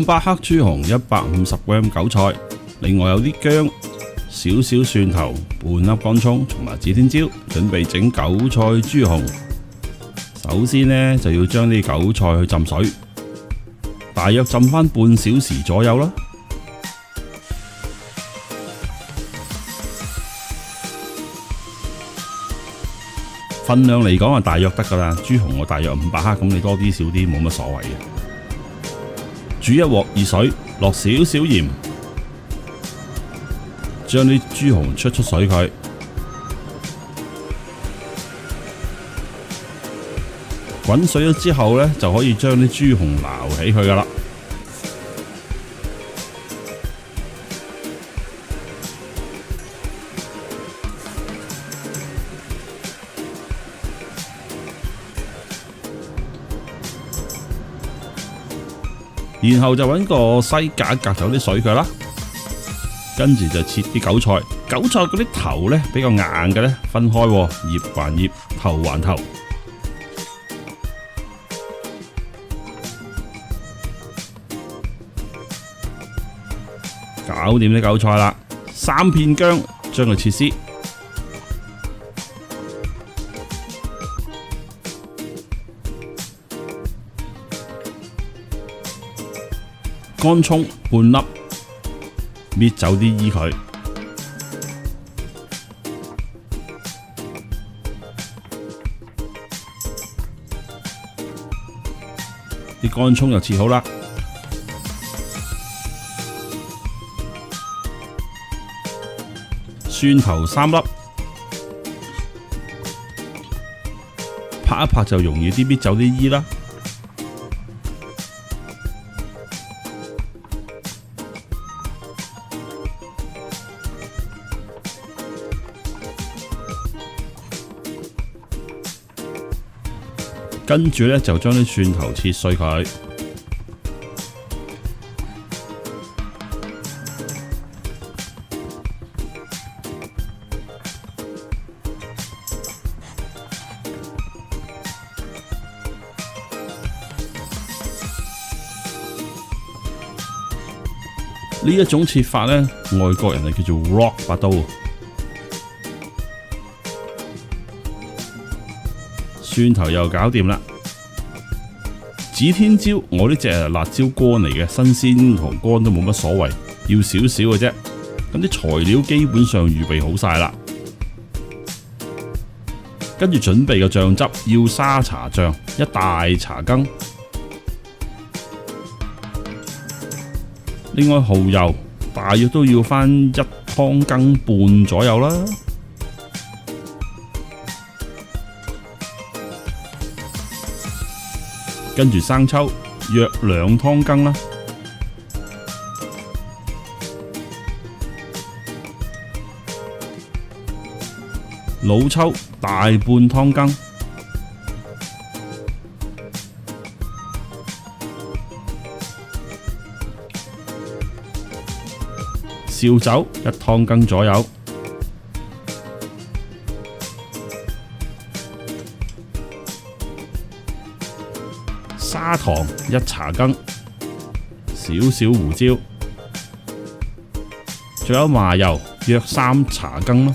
500克豬紅，150g 韭菜，另外有啲薑、少少蒜頭、半粒乾葱同埋指天椒，準備整韭菜豬紅。首先呢，就要將啲韭菜去浸水，大約浸返半小時左右啦。份量嚟講大約得㗎啦，豬紅我大約500克，咁你多啲少啲冇乜所謂嘅。煮一鑊熱水，落少少鹽，將啲豬紅出水佢。滾水咗之後呢，就可以將啲豬紅撈起佢㗎啦。然後就揾個篩隔走啲水佢啦，跟住就切啲韭菜。韭菜嗰啲頭呢比較硬嘅呢，分開，葉還葉，頭還頭。搞掂啲韭菜啦，3片薑，將佢切絲。乾葱半粒，搣走啲衣佢。啲乾葱就切好啦。蒜頭3粒，拍一拍就容易啲搣走啲衣啦。跟住呢，就將啲蒜頭切碎佢，呢一種切法呢，外國人就叫做 rock 把刀。蒜頭又搞掂啦，指天椒我呢隻係辣椒乾嚟嘅，新鮮同乾都冇乜所謂，要少少嘅啫。咁啲材料基本上預備好晒啦，跟住準備嘅醬汁要沙茶醬1大茶羹，另外蠔油大約都要返1湯羹半左右啦。跟住生抽約2湯羹啦，老抽大半湯羹，紹酒1湯羹左右。砂糖1茶羹，少少胡椒，仲有麻油約3茶羹啦。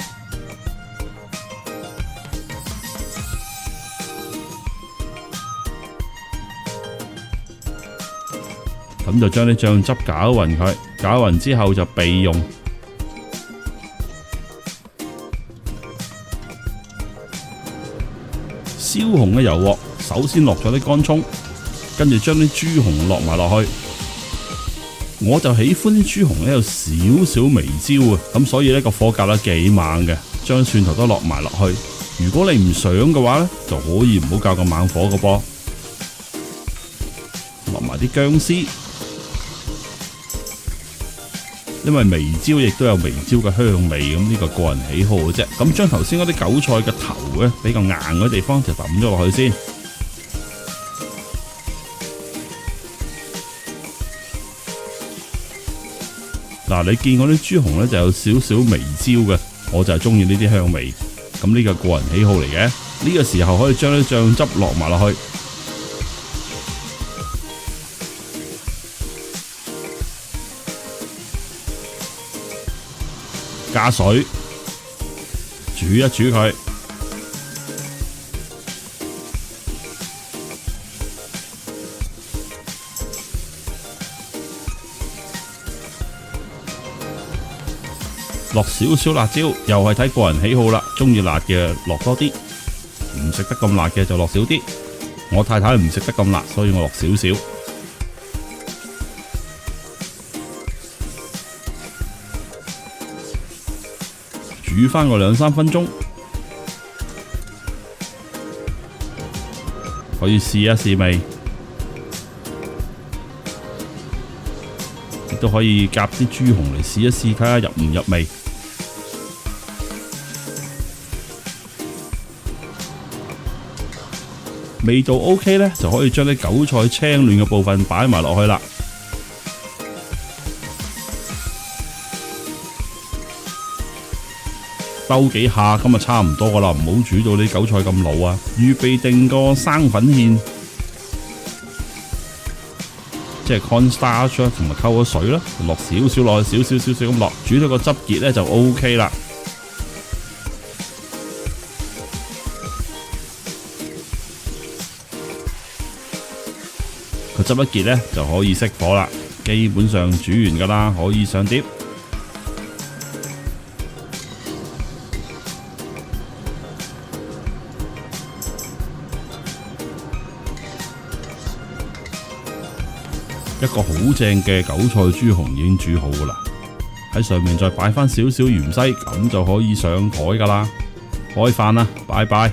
咁就將啲醬汁攪勻佢，攪勻之後就備用。燒紅嘅油鑊，首先落咗啲乾葱。跟住將啲豬紅落埋落去，我就喜歡啲豬紅呢有少少微焦啊，咁所以呢個火夾得幾猛嘅，將蒜頭都落埋落去。如果你唔想嘅話呢，就可以唔好較咁猛火嘅噃。落埋啲薑絲，因為微焦亦都有微焦嘅香味，咁呢個個人喜好嘅啫。咁將頭先嗰啲韭菜嘅頭呢比較硬嗰啲地方就抌咗落去先。嗱，你見我啲豬紅咧就有少少微焦嘅，我就係中意呢啲香味。咁呢個個人喜好嚟嘅。呢個時候可以將啲醬汁落埋落去，加水煮一煮佢。落少少辣椒，又係睇個人喜好啦。中意辣嘅落多啲，唔食得咁辣嘅就落少啲。我太太唔食得咁辣，所以我落少少。煮返個2-3分鐘，可以試一試味，亦都可以夾啲豬紅嚟試一試，睇下入唔入味。味道 OK 呢，就可以將啲韭菜青嫩嘅部分擺埋落去啦。兜幾下咁就差唔多噶啦，唔好煮到啲韭菜咁老啊！預備定個生粉芡，即係 cornstarch 同埋溝咗水啦，落少少落去，少少咁落，煮到個汁結呢就 OK 啦。個汁一結呢就可以熄火啦，基本上煮完噶啦，可以上碟。一個好正嘅韭菜豬紅已經煮好噶啦，喺上面再擺返少少芫茜，咁就可以上台噶啦。開飯啦，拜拜。